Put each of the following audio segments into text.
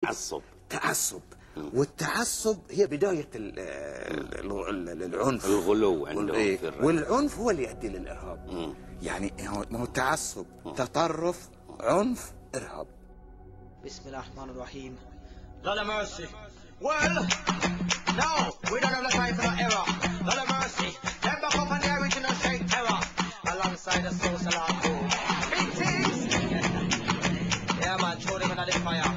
تعصب. تعصب. والتعصب هي بداية العنف، الغلو عندهم في الرأي. والعنف هو اللي يؤدي للإرهاب. يعني ما هو التعصب تطرف، عنف، إرهاب. بسم الله الرحمن الرحيم. Lord of mercy. Well, no, we don't have the time for no error. Lord of mercy. Them back up on the original straight terror. Alongside the social hardcore. Big things. Yeah, man, throw them in the fire.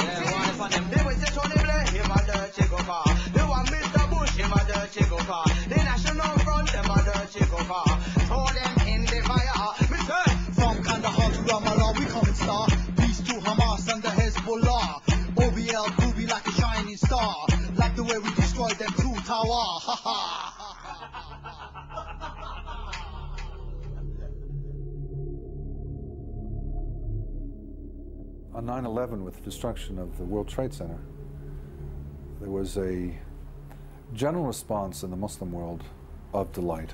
Yeah, one for them. They will say Tony Blair, him a dirty go far. They want Mr. Bush, him a dirty go far. The National Front, them a dirty go far. Throw them in the fire. Mr. From Kandahar to Ramallah, we come and star. Peace to Hamas and the Hezbollah. OBL, Booby like a shining star. Like the way we destroyed them through Tawa. Ha ha. On 9/11, with the destruction of the World Trade Center, there was a general response in the Muslim world of delight.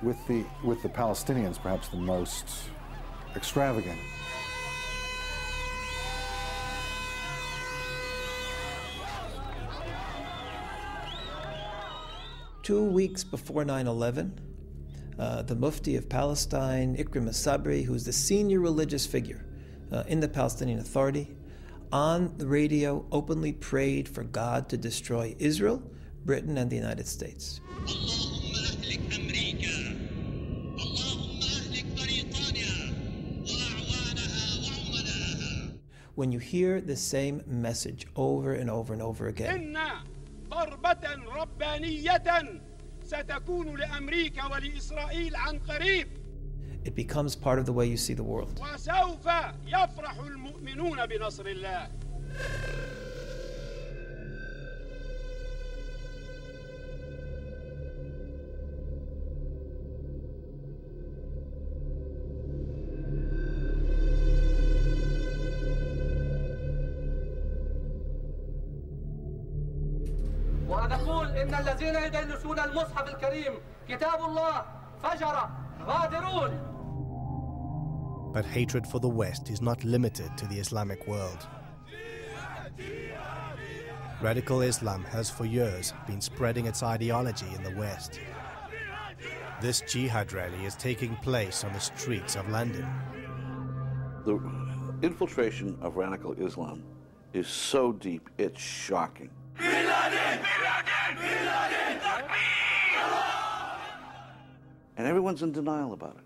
With the Palestinians, perhaps the most extravagant. Two weeks before 9/11, the Mufti of Palestine, Ikrim al-Sabri, who's the senior religious figure in the Palestinian Authority, on the radio openly prayed for God to destroy Israel, Britain, and the United States. When you hear the same message over and over and over again, it becomes part of the way you see the world. ونقول إن الذين يدنسون المصحف الكريم كتاب الله فجر غادرون. But hatred for the West is not limited to the Islamic world. Radical Islam has for years been spreading its ideology in the West. This jihad rally is taking place on the streets of London. The infiltration of radical Islam is so deep, it's shocking. And everyone's in denial about it.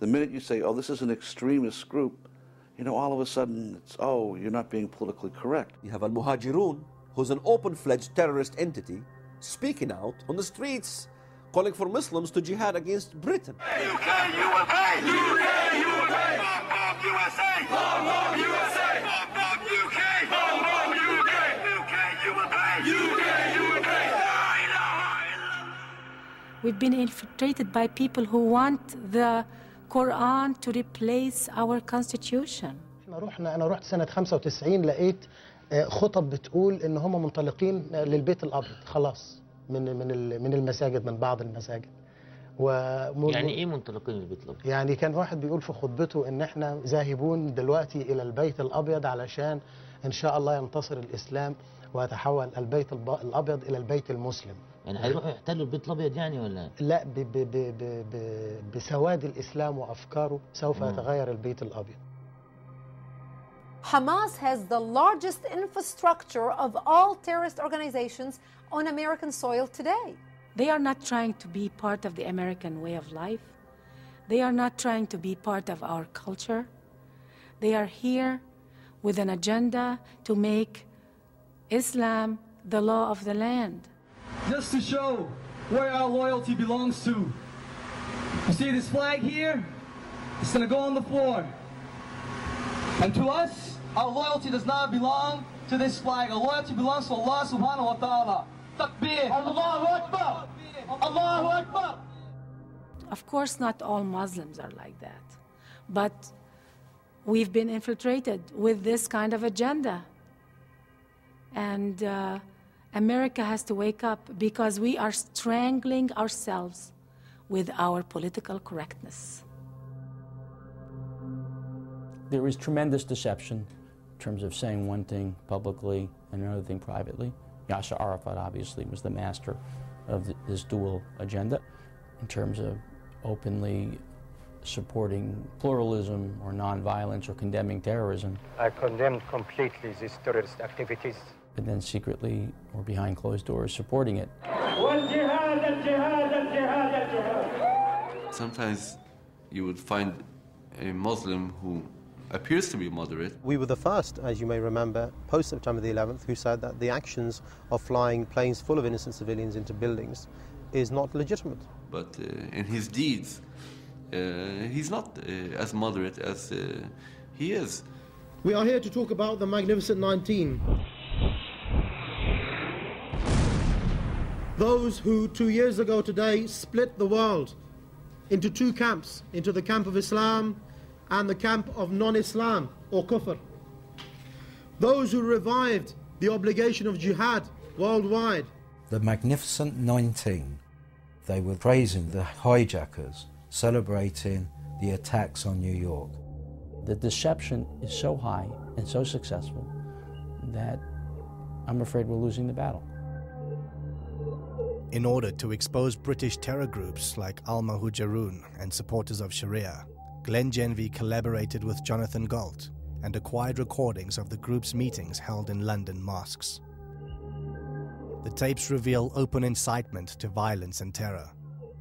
The minute you say, oh, this is an extremist group, you know, all of a sudden it's, oh, you're not being politically correct. You have al-Muhajirun, who's an open-fledged terrorist entity, speaking out on the streets, calling for Muslims to jihad against Britain. UK, you will pay! UK, you will pay! Bomb USA! Bomb USA! Bomb UK! Bomb UK! UK, you will pay! UK, you will pay! We've been infiltrated by people who want the Quran to replace our constitution. أنا رحت سنة 95 لقيت خطب بتقول إن هم منطلقين للبيت الأبيض خلاص من المساجد، من بعض المساجد. يعني إيه منطلقين للبيت الأبيض؟ يعني كان واحد بيقول في خطبته إن إحنا ذاهبون دلوقتي إلى البيت الأبيض علشان إن شاء الله ينتصر الإسلام ويتحول البيت الأبيض إلى البيت المسلم. يعني هيروحوا يحتلوا البيت الأبيض يعني ولا؟ لا، بسواد الإسلام وأفكاره سوف يتغير البيت الأبيض. Hamas has the largest infrastructure of all terrorist organizations on American soil today. They are not trying to be part of the American way of life. They are not trying to be part of our culture. They are here with an agenda to make Islam the law of the land. Just to show where our loyalty belongs to. You see this flag here? It's going to go on the floor. And to us, our loyalty does not belong to this flag. Our loyalty belongs to Allah subhanahu wa ta'ala. Takbir! Allahu Akbar! Allahu Akbar! Of course, not all Muslims are like that. But we've been infiltrated with this kind of agenda. And America has to wake up because we are strangling ourselves with our political correctness. There is tremendous deception in terms of saying one thing publicly and another thing privately. Yasser Arafat obviously was the master of this dual agenda in terms of openly supporting pluralism or nonviolence or condemning terrorism. I condemned completely these terrorist activities. And then secretly or behind closed doors supporting it. Sometimes you would find a Muslim who appears to be moderate. We were the first, as you may remember, post-September the 11th, who said that the actions of flying planes full of innocent civilians into buildings is not legitimate. But in his deeds, he's not as moderate as he is. We are here to talk about the Magnificent 19. Those who 2 years ago today split the world into two camps, into the camp of Islam and the camp of non-Islam or kufr. Those who revived the obligation of jihad worldwide. The Magnificent 19, they were praising the hijackers, celebrating the attacks on New York. The deception is so high and so successful that I'm afraid we're losing the battle. In order to expose British terror groups like Al-Muhajirun and supporters of Sharia, Glenn Genvey collaborated with Jonathan Galt and acquired recordings of the group's meetings held in London mosques. The tapes reveal open incitement to violence and terror,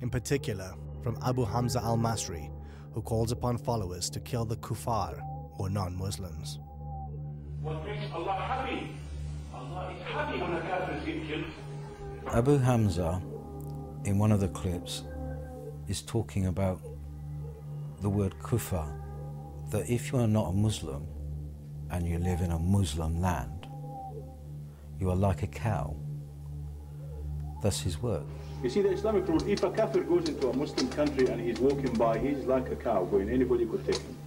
in particular from Abu Hamza al-Masri, who calls upon followers to kill the kuffar, or non-Muslims. What makes Allah happy? Allah is happy when a kafir is getting killed. Abu Hamza, in one of the clips, is talking about the word kufar, that if you are not a Muslim and you live in a Muslim land, you are like a cow. That's his word. You see, the Islamic rule, if a kafir goes into a Muslim country and he's walking by, he's like a cow going, anybody could take him.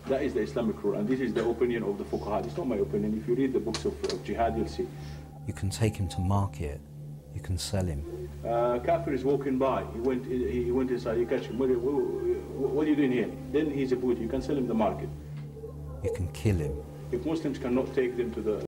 That is the Islamic rule, and this is the opinion of the fuqaha. It's not my opinion. If you read the books of jihad, you'll see. You can take him to market, you can sell him. Kafir is walking by, he went inside, you catch him, what are you doing here? Then he's a boot, you can sell him the market. You can kill him. If Muslims cannot take them to the